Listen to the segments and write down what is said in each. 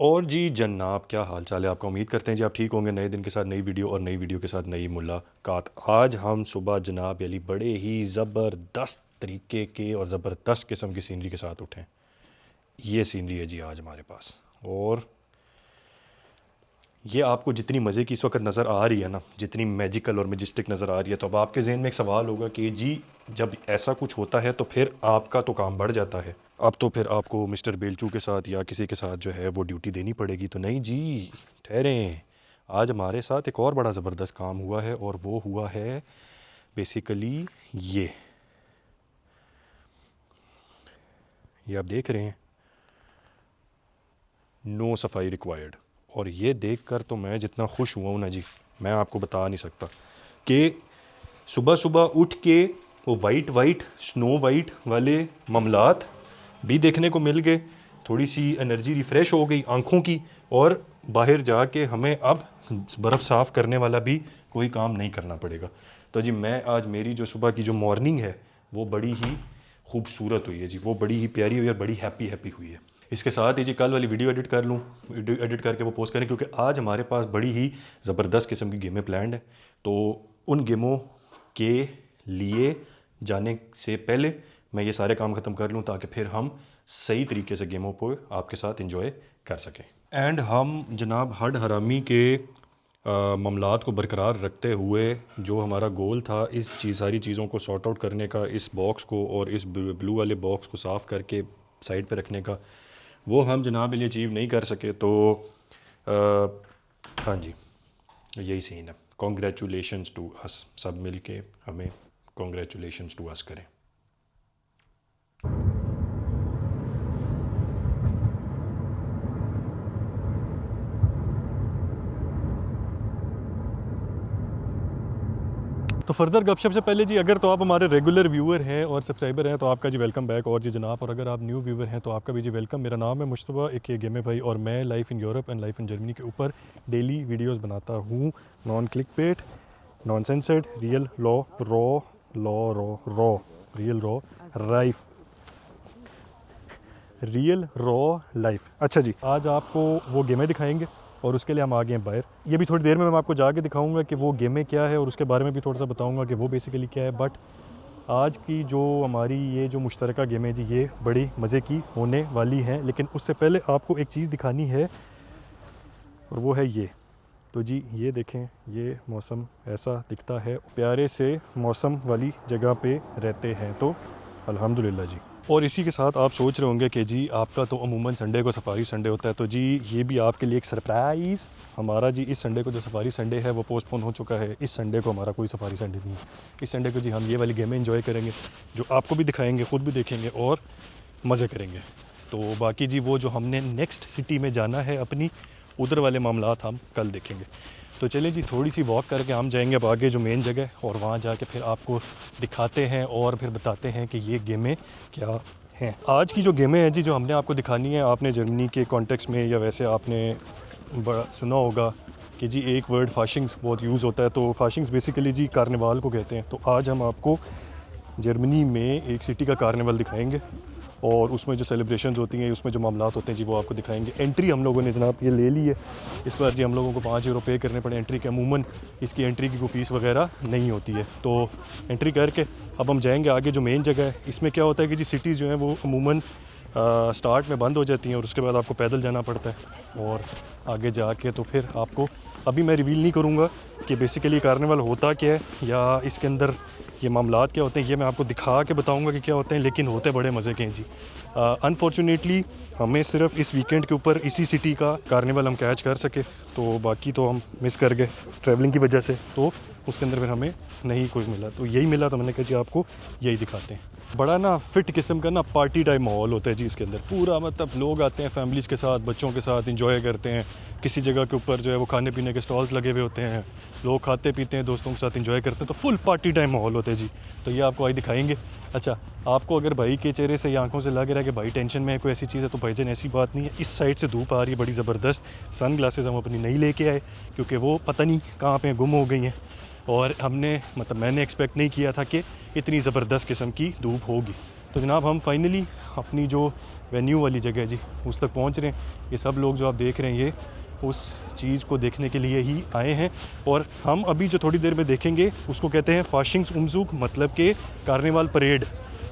और जी जनाब, क्या हाल चाल है आपका? उम्मीद करते हैं जी आप ठीक होंगे। नए दिन के साथ नई वीडियो और नई वीडियो के साथ नई मुलाकात। आज हम सुबह जनाब यानी बड़े ही ज़बरदस्त तरीके के और ज़बरदस्त किस्म की सीनरी के साथ उठें। ये सीनरी है जी आज हमारे पास। और ये आपको जितनी मज़े की इस वक्त नज़र आ रही है ना, जितनी मैजिकल और मैजिस्टिक नज़र आ रही है, तो अब आपके जहन में एक सवाल होगा कि जी जब ऐसा कुछ होता है तो फिर आपका तो काम बढ़ जाता है। अब तो फिर आपको मिस्टर बेलचू के साथ या किसी के साथ जो है वो ड्यूटी देनी पड़ेगी। तो नहीं जी, ठहरें। आज हमारे साथ एक और बड़ा ज़बरदस्त काम हुआ है और वो हुआ है बेसिकली ये आप देख रहे हैं, नो सफाई रिक्वायर्ड। और ये देखकर तो मैं जितना खुश हुआ हूँ ना जी, मैं आपको बता नहीं सकता कि सुबह सुबह उठ के वो वाइट वाइट स्नो वाइट वाले मामलात भी देखने को मिल गए। थोड़ी सी एनर्जी रिफ़्रेश हो गई आँखों की। और बाहर जाके हमें अब बर्फ़ साफ़ करने वाला भी कोई काम नहीं करना पड़ेगा। तो जी मैं आज मेरी जो सुबह की जो मॉर्निंग है वो बड़ी ही खूबसूरत हुई है जी, वो बड़ी ही प्यारी हुई और बड़ी हैप्पी हैप्पी हुई है। इसके साथ ही जी कल वाली वीडियो एडिट कर लूँ, वीडियो एडिट करके वो पोस्ट करें, क्योंकि आज हमारे पास बड़ी ही ज़बरदस्त किस्म की गेमें प्लान्ड है। तो उन गेमों के लिए जाने से पहले मैं ये सारे काम ख़त्म कर लूँ ताकि फिर हम सही तरीके से गेमों को आपके साथ इंजॉय कर सकें। एंड हम जनाब हड हरामी के मामलात को बरकरार रखते हुए जो हमारा गोल था इस सारी चीज़ों को सॉर्ट आउट करने का, इस बॉक्स को और इस ब्लू वाले बॉक्स को साफ़ करके साइड पे रखने का, वो हम जनाब ये अचीव नहीं कर सके। तो हाँ जी, यही सीन है। कॉन्ग्रेचुलेशंस टू अस, सब मिल के हमें कॉन्ग्रेचुलेशंस टू अस करें। तो फर्दर गपशप से पहले जी, अगर तो आप हमारे रेगुलर व्यूअर हैं और सब्सक्राइबर हैं तो आपका जी वेलकम बैक। और जी जनाब, और अगर आप न्यू व्यूअर हैं तो आपका भी जी वेलकम। मेरा नाम है मुश्तबा एक गेमे भाई और मैं life in Europe and life in Germany के ऊपर डेली वीडियोस बनाता हूँ। Non clickbait, non censored, real raw real raw life, real raw life. अच्छा जी, आज आपको वो गेमें दिखाएंगे और उसके लिए हम आ गए हैं बाहर। ये भी थोड़ी देर में मैं आपको जाके दिखाऊंगा कि वो गेमें क्या है और उसके बारे में भी थोड़ा सा बताऊंगा कि वो बेसिकली क्या है। बट आज की जो हमारी ये जो मुश्तरका गेमें जी, ये बड़ी मज़े की होने वाली हैं। लेकिन उससे पहले आपको एक चीज़ दिखानी है और वो है ये। तो जी ये देखें, ये मौसम ऐसा दिखता है। प्यारे से मौसम वाली जगह पे रहते हैं तो अल्हम्दुलिल्लाह जी। और इसी के साथ आप सोच रहे होंगे कि जी आपका तो अमूमन संडे को सफारी संडे होता है। तो जी ये भी आपके लिए एक सरप्राइज़। हमारा जी इस संडे को जो सफारी संडे है वो पोस्टपोन हो चुका है। इस संडे को हमारा कोई सफारी संडे नहीं है। इस संडे को जी हम ये वाली गेमें एंजॉय करेंगे जो आपको भी दिखाएंगे, ख़ुद भी देखेंगे और मज़े करेंगे। तो बाकी जी वो जो हमने नेक्स्ट सिटी में जाना है अपनी, उधर वाले मामलात हम कल देखेंगे। तो चलिए जी, थोड़ी सी वॉक करके हम जाएंगे अब आगे जो मेन जगह, और वहाँ जाके फिर आपको दिखाते हैं और फिर बताते हैं कि ये गेमें क्या हैं। आज की जो गेमें हैं जी जो हमने आपको दिखानी है, आपने जर्मनी के कॉन्टेक्स्ट में या वैसे आपने बड़ा सुना होगा कि जी एक वर्ड फाशिंग्स बहुत यूज़ होता है। तो फाशिंग्स बेसिकली जी कार्निवाल को कहते हैं। तो आज हम आपको जर्मनी में एक सिटी का कार्निवल दिखाएंगे और उसमें जो सेलिब्रेशंस होती हैं, उसमें जो मामलात होते हैं जी, वो आपको दिखाएंगे। एंट्री हम लोगों ने जनाब ये ले ली है। इस बार जी हम लोगों को 5 यूरो पे करने पड़े एंट्री के। अमूमन इसकी एंट्री की कोई फ़ीस वगैरह नहीं होती है। तो एंट्री करके अब हम जाएंगे आगे जो मेन जगह है। इसमें क्या होता है कि जी सिटीज़ जो हैं वो अमूमन स्टार्ट में बंद हो जाती हैं और उसके बाद आपको पैदल जाना पड़ता है। और आगे जाके तो फिर आपको, अभी मैं रिवील नहीं करूँगा कि बेसिकली कार्निवल होता क्या है या इसके अंदर ये मामलात क्या होते हैं। ये मैं आपको दिखा के बताऊंगा कि क्या होते हैं, लेकिन होते बड़े मज़े के हैं जी। अनफॉर्चुनेटली हमें सिर्फ इस वीकेंड के ऊपर इसी सिटी का कार्निवल हम कैच कर सके, तो बाकी तो हम मिस कर गए ट्रैवलिंग की वजह से। तो उसके अंदर फिर हमें नहीं कुछ मिला, तो यही मिला। तो मैंने कहा जी आपको यही दिखाते हैं। बड़ा ना फिट किस्म का ना पार्टी टाइप माहौल होता है जी इसके अंदर। पूरा मतलब लोग आते हैं फैमिलीज़ के साथ, बच्चों के साथ इंजॉय करते हैं। किसी जगह के ऊपर जो है वो खाने पीने के स्टॉल्स लगे हुए होते हैं, लोग खाते पीते हैं, दोस्तों के साथ इंजॉय करते हैं। तो फुल पार्टी टाइम माहौल होता है जी। तो ये आपको आज दिखाएंगे। अच्छा, आपको अगर भाई के चेहरे से या आंखों से लग रहा है कि भाई टेंशन में है, कोई ऐसी चीज़ है, तो भाईजान ऐसी बात नहीं है। इस साइड से धूप आ रही है बड़ी ज़बरदस्त। सन ग्लासेस हम अपनी नहीं लेके आए क्योंकि वो पता नहीं कहाँ पे गुम हो गई हैं। और हमने मैंने एक्सपेक्ट नहीं किया था कि इतनी ज़बरदस्त किस्म की धूप होगी। तो जनाब हम फाइनली अपनी जो वेन्यू वाली जगह है जी उस तक पहुंच रहे हैं। ये सब लोग जो आप देख रहे हैं ये उस चीज़ को देखने के लिए ही आए हैं। और हम अभी जो थोड़ी देर में देखेंगे उसको कहते हैं फाशिंग्स उमज़ूक, मतलब कि कार्निवाल परेड।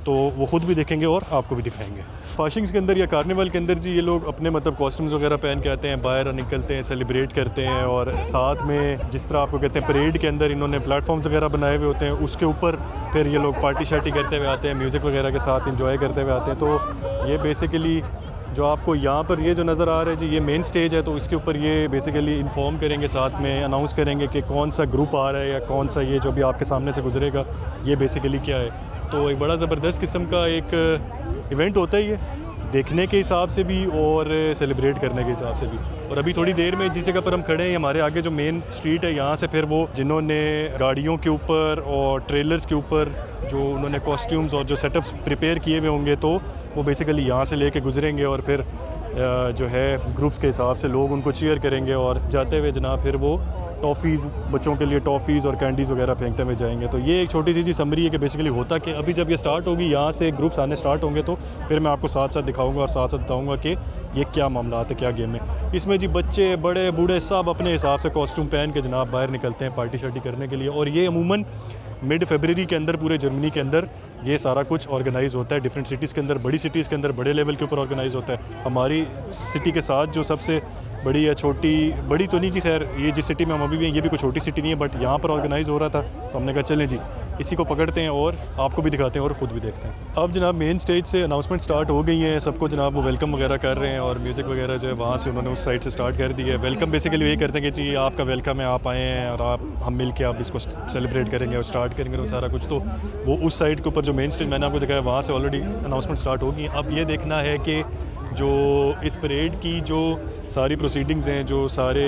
तो वो ख़ुद भी देखेंगे और आपको भी दिखाएंगे। फाशिंग्स के अंदर या कार्निवल के अंदर जी ये लोग अपने मतलब कॉस्ट्यूम्स वगैरह पहन के आते हैं, बाहर निकलते हैं, सेलिब्रेट करते हैं। और साथ में जिस तरह आपको कहते हैं परेड के अंदर इन्होंने प्लेटफॉर्म्स वगैरह बनाए हुए होते हैं, उसके ऊपर फिर ये लोग पार्टी शार्टी करते हुए आते हैं, म्यूज़िक वगैरह के साथ इंजॉय करते हुए आते हैं। तो ये बेसिकली जो आपको यहाँ पर ये जो नज़र आ रहा है जी ये मेन स्टेज है। तो इसके ऊपर ये बेसिकली इन्फॉर्म करेंगे, साथ में अनाउंस करेंगे कि कौन सा ग्रुप आ रहा है या कौन सा ये जो भी आपके सामने से गुजरेगा ये बेसिकली क्या है। तो एक बड़ा ज़बरदस्त किस्म का एक इवेंट होता है ये, देखने के हिसाब से भी और सेलिब्रेट करने के हिसाब से भी। और अभी थोड़ी देर में जिस जगह पर हम खड़े हैं हमारे आगे जो मेन स्ट्रीट है, यहाँ से फिर वो जिन्होंने गाड़ियों के ऊपर और ट्रेलर्स के ऊपर जो उन्होंने कॉस्ट्यूम्स और जो सेटअप्स प्रिपेयर किए हुए होंगे तो वो बेसिकली यहाँ से लेके गुजरेंगे और फिर जो है ग्रुप्स के हिसाब से लोग उनको चीयर करेंगे और जाते हुए जनाब फिर वो टॉफ़ीज़, बच्चों के लिए टॉफ़ीज़ और कैंडीज़ वगैरह फेंकते हुए जाएंगे। तो ये एक छोटी सी समरी है कि बेसिकली होता कि अभी जब ये स्टार्ट होगी यहाँ से ग्रुप्स आने स्टार्ट होंगे तो फिर मैं आपको साथ साथ दिखाऊंगा और साथ साथ बताऊंगा कि ये क्या मामला है, क्या गेम है। इसमें जी बच्चे बड़े बूढ़े सब अपने हिसाब से कॉस्ट्यूम पहन के जनाब बाहर निकलते हैं पार्टी शार्टी करने के लिए। और ये अमूमन मिड फरवरी के अंदर पूरे जर्मनी के अंदर ये सारा कुछ ऑर्गेनाइज़ होता है। डिफरेंट सिटीज़ के अंदर, बड़ी सिटीज़ के अंदर बड़े लेवल के ऊपर ऑर्गेनाइज़ होता है। हमारी सिटी के साथ जो सबसे बड़ी या छोटी, बड़ी तो नहीं जी खैर, ये जिस सिटी में हम अभी भी हैं ये भी कोई छोटी सिटी नहीं है, बट यहाँ पर ऑर्गेनाइज़ हो रहा था तो हमने कहा चलें जी इसी को पकड़ते हैं और आपको भी दिखाते हैं और ख़ुद भी देखते हैं। अब जनाब मेन स्टेज से अनाउंसमेंट स्टार्ट हो गई हैं, सबको जनाब वो वेलकम वगैरह कर रहे हैं और म्यूज़िक वगैरह जो है वहाँ से उन्होंने उस साइड से स्टार्ट कर दी है। वेलकम बेसिकली यही करते हैं कि जी आपका वेलकम है, आप आए हैं और आप हम मिल के आप इसको सेलिब्रेट करेंगे और स्टार्ट करेंगे और सारा कुछ। तो वो उस साइड के ऊपर जो मेन स्टेज मैंने आपको दिखाया वहाँ से ऑलरेडी अनाउंसमेंट स्टार्ट होगी। अब ये देखना है कि जो इस परेड की जो सारी प्रोसीडिंग्स हैं, जो सारे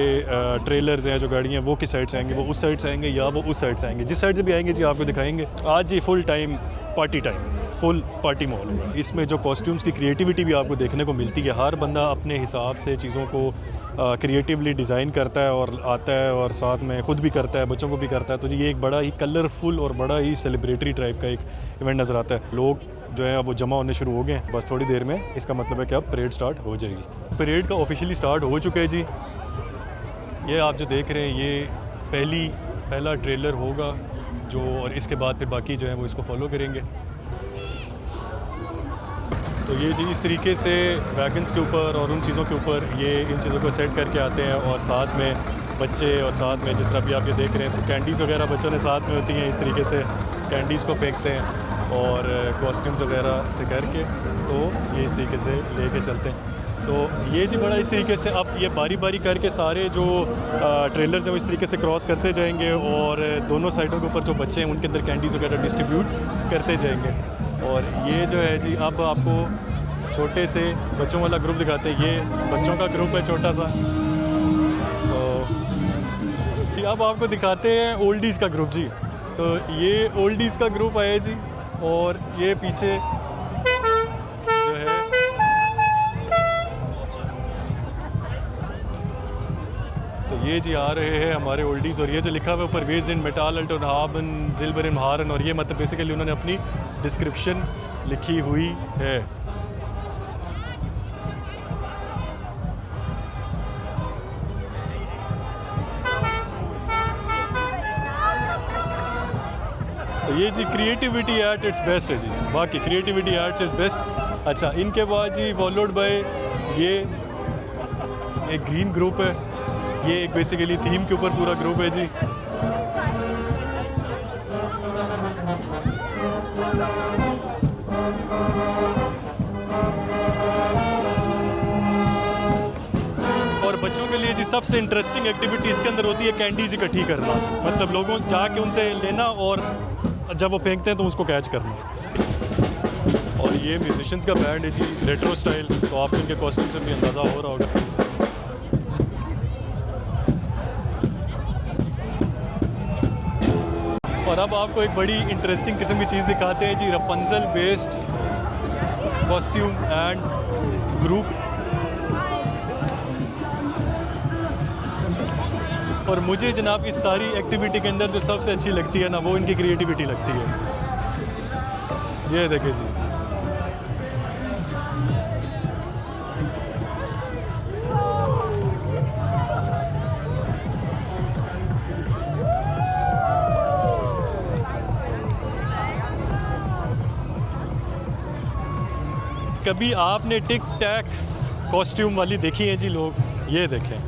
ट्रेलर्स हैं, जो गाड़ियाँ वो किस साइड से आएंगे, वो उस साइड से आएंगे या वो उस साइड से आएंगे। जिस साइड से भी आएंगे जी आपको दिखाएंगे। आज जी full time party full party माहौल होगा। इसमें जो कॉस्ट्यूम्स की क्रिएटिविटी भी आपको देखने को मिलती है, हर बंदा अपने हिसाब से चीज़ों को क्रिएटिवली डिज़ाइन करता है और आता है और साथ में ख़ुद भी करता है, बच्चों को भी करता है। तो ये एक बड़ा ही कलरफुल और बड़ा ही सेलिब्रेटरी टाइप का एक इवेंट नज़र आता है। लोग जो है वो जमा होने शुरू हो गए हैं, बस थोड़ी देर में इसका मतलब है कि अब परेड स्टार्ट हो जाएगी। परेड का ऑफिशियली स्टार्ट हो चुका है जी। ये आप जो देख रहे हैं ये पहला ट्रेलर होगा जो, और इसके बाद फिर बाकी जो है वो इसको फॉलो करेंगे। तो ये जी इस तरीके से वैगन्स के ऊपर और उन चीज़ों के ऊपर ये इन चीज़ों को सेट करके आते हैं और साथ में बच्चे और साथ में जिस तरह भी आप ये देख रहे हैं तो कैंडीज़ वगैरह बच्चों ने साथ में होती हैं, इस तरीके से कैंडीज़ को फेंकते हैं और कॉस्ट्यूम्स वगैरह से करके तो ये इस तरीके से लेके चलते हैं। तो ये जी बड़ा इस तरीके से अब ये बारी बारी करके सारे जो ट्रेलर्स हैं वो इस तरीके से क्रॉस करते जाएंगे और दोनों साइडों के ऊपर जो बच्चे हैं उनके अंदर कैंडीज़ वगैरह डिस्ट्रीब्यूट करते जाएंगे। और ये जो है जी अब आपको छोटे से बच्चों वाला ग्रुप दिखाते हैं। ये बच्चों का ग्रुप है छोटा सा। तो अब आपको दिखाते हैं ओल्डीज़ का ग्रुप जी। तो ये ओल्डीज़ का ग्रुप है जी और ये पीछे जो है तो ये जी आ रहे हैं हमारे ओल्डीज़। और ये जो लिखा हुआ है ऊपर वेज इन मेटाल अल्टन हाबन जिल्बर इन हारन, और ये मतलब बेसिकली उन्होंने अपनी डिस्क्रिप्शन लिखी हुई है। तो ये जी क्रिएटिविटी एट इट्स बेस्ट है जी, बाकी क्रिएटिविटी एट इट्स बेस्ट। अच्छा, इनके बाद जी फॉलोड बाय ये एक ग्रीन ग्रुप है। ये एक बेसिकली थीम के ऊपर पूरा ग्रुप है जी। और बच्चों के लिए जी सबसे इंटरेस्टिंग एक्टिविटी इसके अंदर होती है कैंडीज इकट्ठी करना, मतलब लोगों जाके उनसे लेना और जब वो फेंकते हैं तो उसको कैच करना। और ये म्यूजिशियंस का बैंड है जी, रेट्रो स्टाइल, तो आपको इनके कॉस्ट्यूम से भी अंदाज़ा हो रहा होगा। और अब आपको एक बड़ी इंटरेस्टिंग किस्म की चीज़ दिखाते हैं जी, रपंजल बेस्ड कॉस्ट्यूम एंड ग्रुप। और मुझे जनाब इस सारी एक्टिविटी के अंदर जो सबसे अच्छी लगती है ना वो इनकी क्रिएटिविटी लगती है। ये देखिए जी, कभी आपने टिक टैक कॉस्ट्यूम वाली देखी है जी लोग? ये देखें,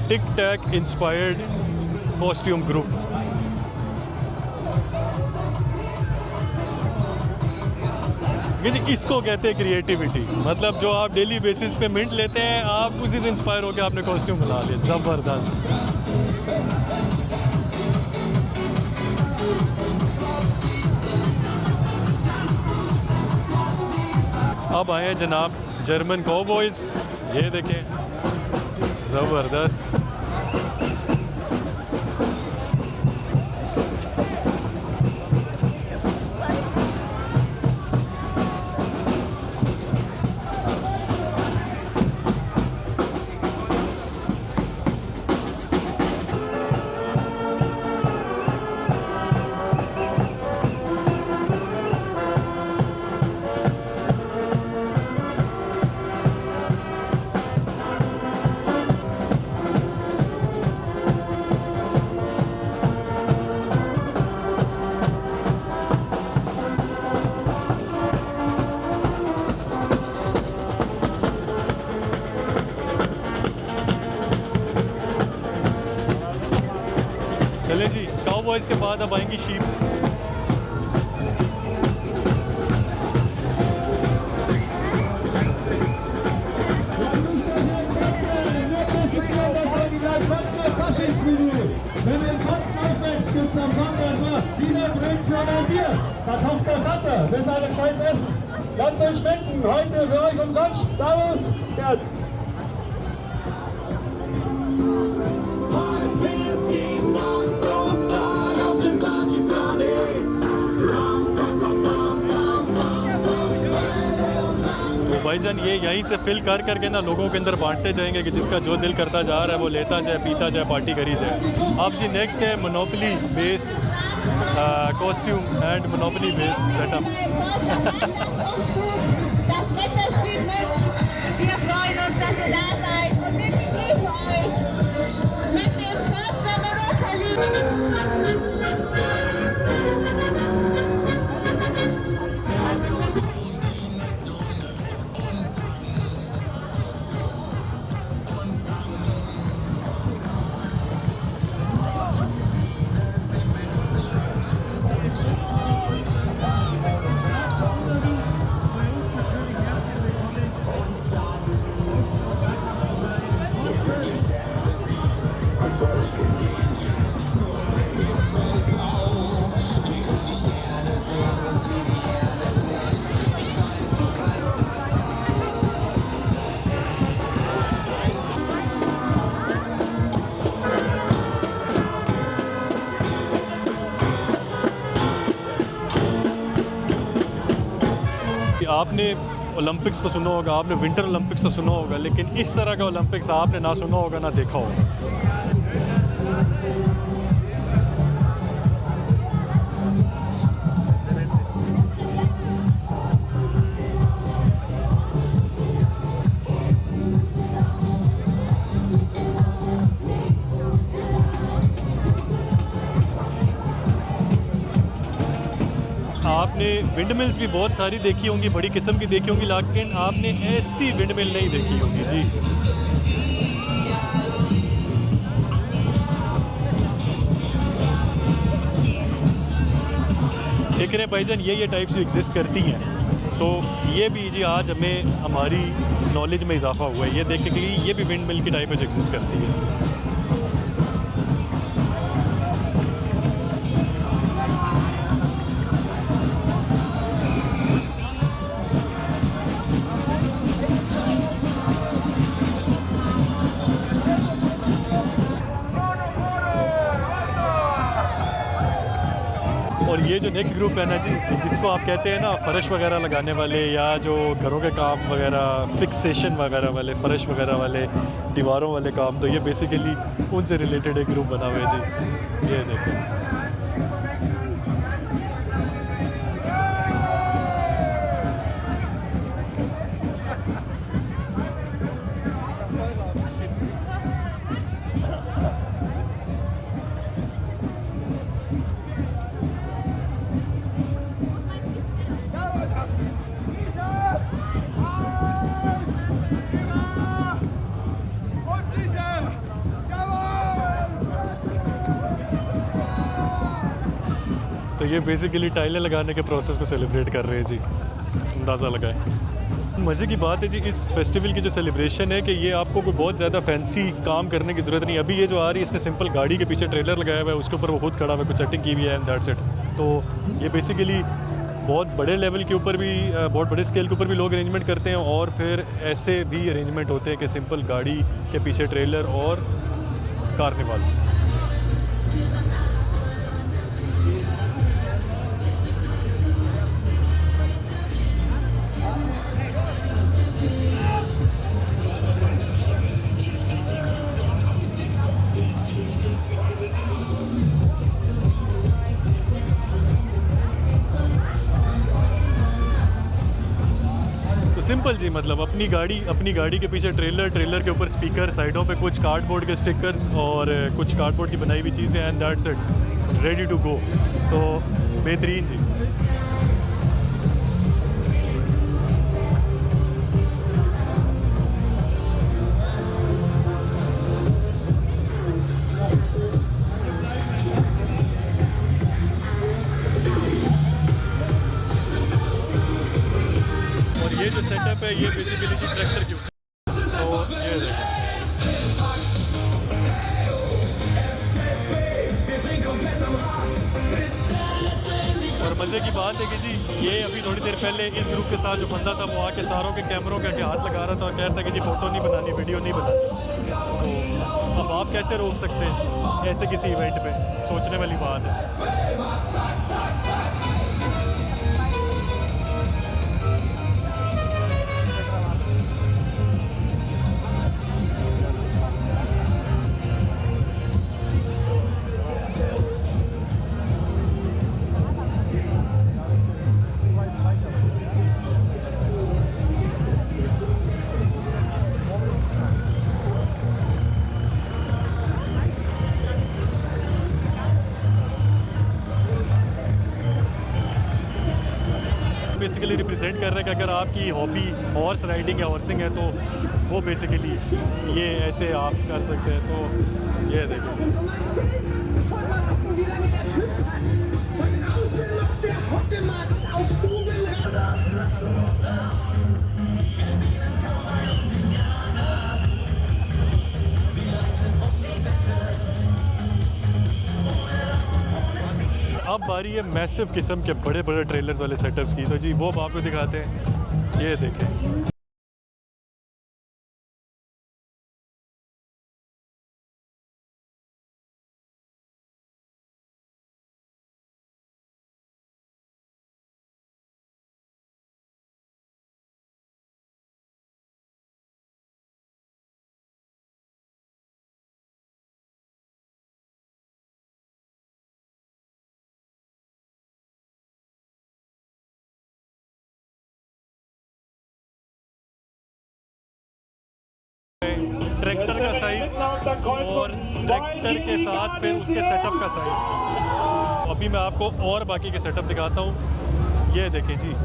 टिक टैक इंस्पायर्ड कॉस्ट्यूम ग्रुप। ये जी इसको कहते हैं क्रिएटिविटी। मतलब जो आप डेली बेसिस पे मिनट लेते हैं, आप उसी से इंस्पायर होकर आपने कॉस्ट्यूम बना लिया। ज़बरदस्त। अब आए हैं जनाब जर्मन कॉबॉयज़। ये देखें, ज़बरदस्त। चले जी, काउबॉयज़ के बाद अब आएंगी sheeps. Wenn ihr trotzdem aufwächst, gibt's am Sonntag noch Wiener Brötchen und ein Bier. Da kocht der Vater, das ist ein gescheites Essen. Lasst euch schmecken, heute für euch umsonst. Servus, Gerd. Heute wird die Nacht zum Tag auf dem Partyplanet. भाईजान ये यहीं से fill कर करके ना लोगों के अंदर बांटते जाएंगे कि जिसका जो दिल करता जा रहा है वो लेता जाए, पीता जाए, पार्टी करी जाए। अब जी नेक्स्ट है monopoly based costume and monopoly based setup. Das Wetter spielt mit. Wir freuen uns, dass ihr da seid. Und wir lieben euch mit dem Forza Monopoly. आपने ओलंपिक्स तो सुना होगा, आपने विंटर ओलंपिक्स तो सुना होगा, लेकिन इस तरह का ओलंपिक्स आपने ना सुना होगा ना देखा होगा। आपने विंड मिल्स भी बहुत सारी देखी होंगी, बड़ी किस्म की देखी होंगी, लेकिन आपने ऐसी विंड मिल नहीं देखी होगी जी। देख रहे हैं भाईजान, ये टाइप्स एग्जिस्ट करती हैं, तो ये भी जी आज हमें हमारी नॉलेज में इजाफा हुआ है ये देख के कि ये भी विंड मिल की टाइप एग्जिस्ट करती है। और ये जो नेक्स्ट ग्रुप है ना जी, जिसको आप कहते हैं ना फर्श वगैरह लगाने वाले, या जो घरों के काम वगैरह, फिक्सेशन वगैरह वाले, फर्श वगैरह वाले, दीवारों वाले काम, तो ये बेसिकली उनसे रिलेटेड एक ग्रुप बना हुआ है जी। ये देखें, ये बेसिकली टाइलें लगाने के प्रोसेस को सेलिब्रेट कर रहे हैं जी, अंदाज़ा लगाएं। मज़े की बात है जी इस फेस्टिवल की जो सेलिब्रेशन है कि ये आपको कोई बहुत ज़्यादा फैंसी काम करने की ज़रूरत नहीं। अभी ये जो आ रही है इसने सिंपल गाड़ी के पीछे ट्रेलर लगाया हुआ है, उसके ऊपर वो खुद खड़ा हुआ है, कुछ सेटिंग की हुई है एंड दैट्स इट। तो ये बेसिकली बहुत बड़े लेवल के ऊपर भी बहुत बड़े स्केल के ऊपर भी लोग अरेंजमेंट करते हैं, और फिर ऐसे भी अरेंजमेंट होते हैं कि सिंपल गाड़ी के पीछे ट्रेलर और कार्निवाल। सिंपल जी, मतलब अपनी गाड़ी के पीछे ट्रेलर के ऊपर स्पीकर, साइडों पे कुछ कार्डबोर्ड के स्टिकर्स और कुछ कार्डबोर्ड की बनाई हुई चीज़ें and that's it, ready to go. तो बेहतरीन जी। ये जो सेटअप है ये बेसिकली जी ट्रैक्टर की, तो ये देखें। और मज़े की बात है कि जी ये अभी थोड़ी देर पहले इस ग्रुप के साथ जो बंदा था वो आके सारों के कैमरों के आगे हाथ लगा रहा था और कह रहा था कि जी फ़ोटो नहीं बनानी, वीडियो नहीं बनानी। तो अब आप कैसे रोक सकते हैं ऐसे किसी इवेंट पे, सोचने वाली बात है। बेसिकली रिप्रेजेंट कर रहे हैं कि अगर आपकी हॉबी हॉर्स राइडिंग या हॉर्सिंग है तो वो बेसिकली ये ऐसे आप कर सकते हैं। तो ये देखें, अब बारी है मैसिव किस्म के बड़े बड़े ट्रेलर्स वाले सेटअप्स की। तो जी वो आपको दिखाते हैं, ये देखें। ट्रैक्टर का साइज़ और ट्रैक्टर के साथ फिर उसके सेटअप का साइज़। अभी मैं आपको और बाकी के सेटअप दिखाता हूँ, ये देखें जी।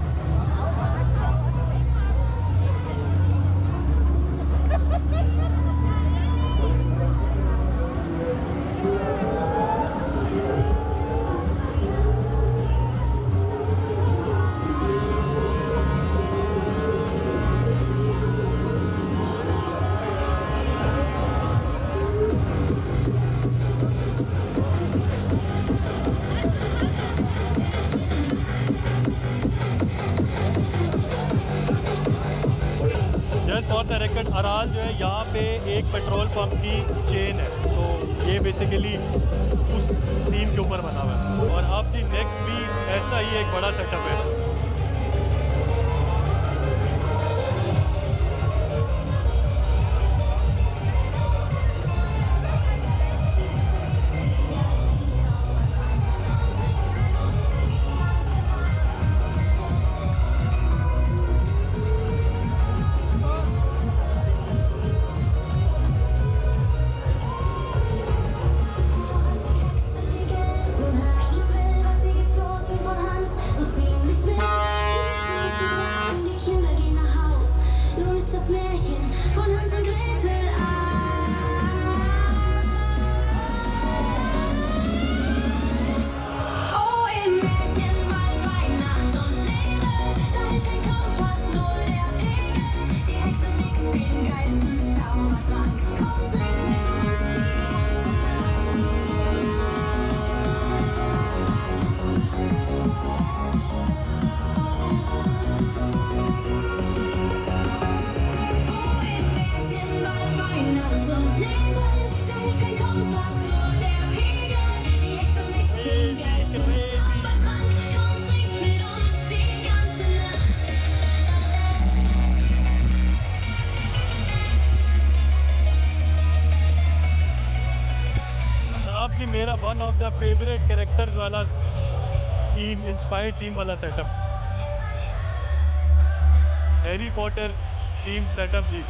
जस्ट फॉर द रिकॉर्ड, अराल जो है यहाँ पे एक पेट्रोल पंप की चेन है, तो ये बेसिकली उस थीम के ऊपर बना हुआ है। और अब जी नेक्स्ट भी ऐसा ही एक बड़ा सेटअप है। वाला टीम इंस्पायर्ड टीम वाला setup, Harry Potter team setup जी।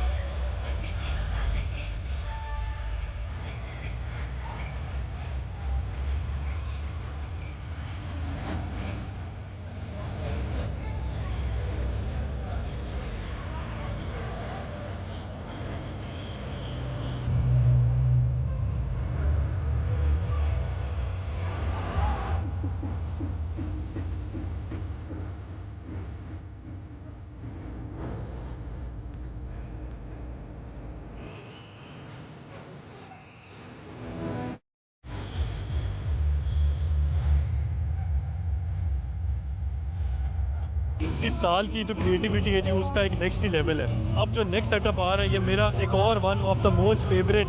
इस साल की जो क्रिएटिविटी है जी उसका एक नेक्स्ट ही लेवल है। अब जो नेक्स्ट सेटअप आ रहा है ये मेरा एक और one of the most favourite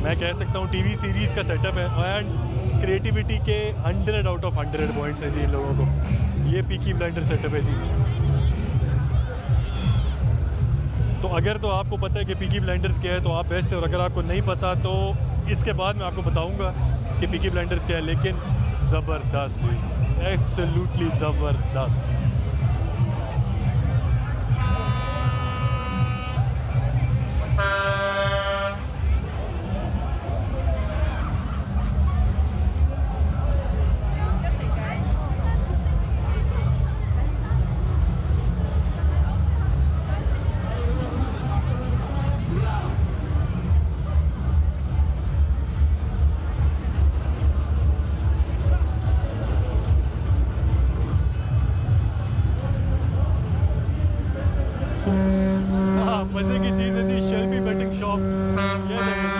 मैं कह सकता हूँ टीवी सीरीज़ का सेटअप है, एंड क्रिएटिविटी के 100 आउट ऑफ 100 पॉइंट्स है जी इन लोगों को। ये पीकी ब्लाइंडर सेटअप है जी। तो अगर तो आपको पता है कि पीकी ब्लाइंडर्स क्या है तो आप बेस्ट है, और अगर आपको नहीं पता तो इसके बाद मैं आपको बताऊंगा कि पीकी ब्लाइंडर्स क्या है। लेकिन ज़बरदस्त जी, एब्सोल्युटली ज़बरदस्त। हाँ, मज़े की चीज़ है जी, शेल्बी बेटिंग शॉप। ये देखें।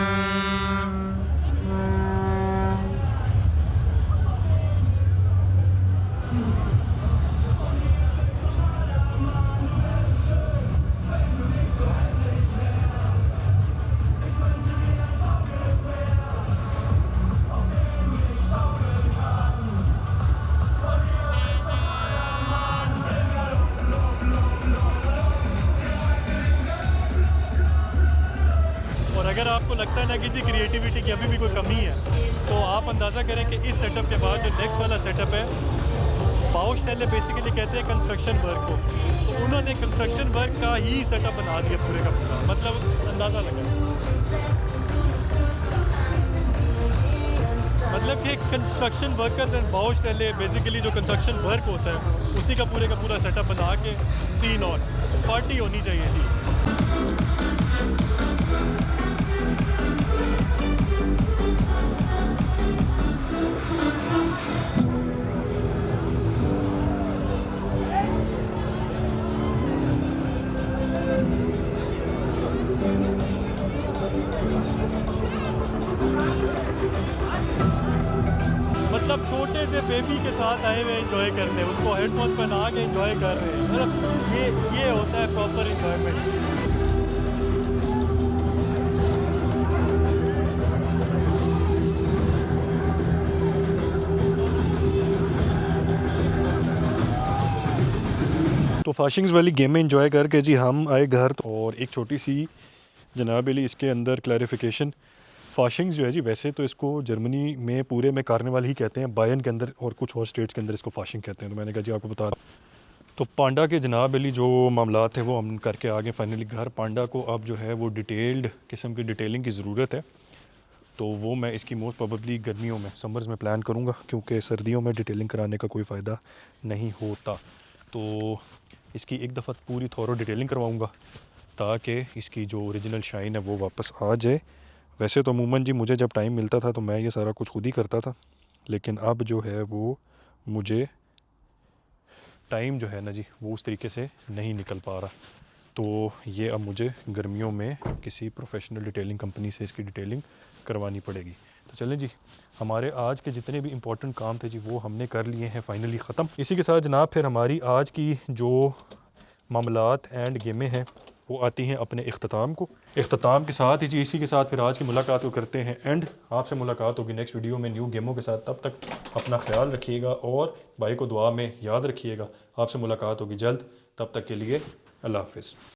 और अगर आपको लगता है ना किसी क्रिएटिविटी की अभी भी कोई कमी है तो आप अंदाज़ा करें कि इस सेटअप के बाद जो नेक्स्ट वाला सेटअप है, बाउशटेले बेसिकली कहते हैं कंस्ट्रक्शन वर्क को, तो उन्होंने कंस्ट्रक्शन वर्क का ही सेटअप बना दिया पूरे का पूरा। मतलब अंदाज़ा लगा, मतलब कि कंस्ट्रक्शन वर्कर्स एंड बाउशटेले बेसिकली जो कंस्ट्रक्शन वर्क होता है उसी का पूरा सेटअप बना के सीन और पार्टी होनी चाहिए जी। मतलब छोटे से बेबी के साथ आए हुए एंजॉय करने, उसको हेडफोन पहना के एंजॉय कर रहे हैं। मतलब ये होता है प्रॉपर एंजॉयमेंट। तो फाशिंग्स वाली गेम में एंजॉय करके जी हम आए घर। और एक छोटी सी जनाब अली इसके अंदर क्लैरिफिकेशन, फाशिंग्स जो है जी वैसे तो इसको जर्मनी में पूरे में कार्निवाल ही कहते हैं, बायन के अंदर और कुछ और स्टेट्स के अंदर इसको फाशिंग कहते हैं। तो मैंने कहा जी आपको बता तो पांडा के जनाब अली जो मामला थे वो हम करके आगे फाइनली घर। पांडा को अब जो है वो डिटेल्ड किस्म की डिटेलिंग की ज़रूरत है, तो वो मैं इसकी मोस्ट प्रोबेबली गर्मियों में समर्स में प्लान करूँगा, क्योंकि सर्दियों में डिटेलिंग कराने का कोई फ़ायदा नहीं होता। तो इसकी एक दफ़ा पूरी थोरो डिटेलिंग करवाऊँगा ताकि इसकी जो ओरिजिनल शाइन है वो वापस आ जाए। वैसे तो अमूमन जी मुझे जब टाइम मिलता था तो मैं ये सारा कुछ खुद ही करता था, लेकिन अब जो है वो मुझे टाइम जो है ना जी वो उस तरीके से नहीं निकल पा रहा। तो ये अब मुझे गर्मियों में किसी प्रोफेशनल डिटेलिंग कंपनी से इसकी डिटेलिंग करवानी पड़ेगी। तो चलें जी, हमारे आज के जितने भी इम्पोर्टेंट काम थे जी वो हमने कर लिए हैं फाइनली ख़त्म। इसी के साथ जनाब फिर हमारी आज की जो मामलात एंड गेमें हैं वो आती हैं अपने इख्तिताम को। इख्तिताम के साथ ही जी इसी के साथ फिर आज की मुलाकात को करते हैं एंड। आपसे मुलाकात होगी नेक्स्ट वीडियो में न्यू गेमों के साथ। तब तक अपना ख्याल रखिएगा और भाई को दुआ में याद रखिएगा। आपसे मुलाकात होगी जल्द, तब तक के लिए अल्लाह हाफ़िज़।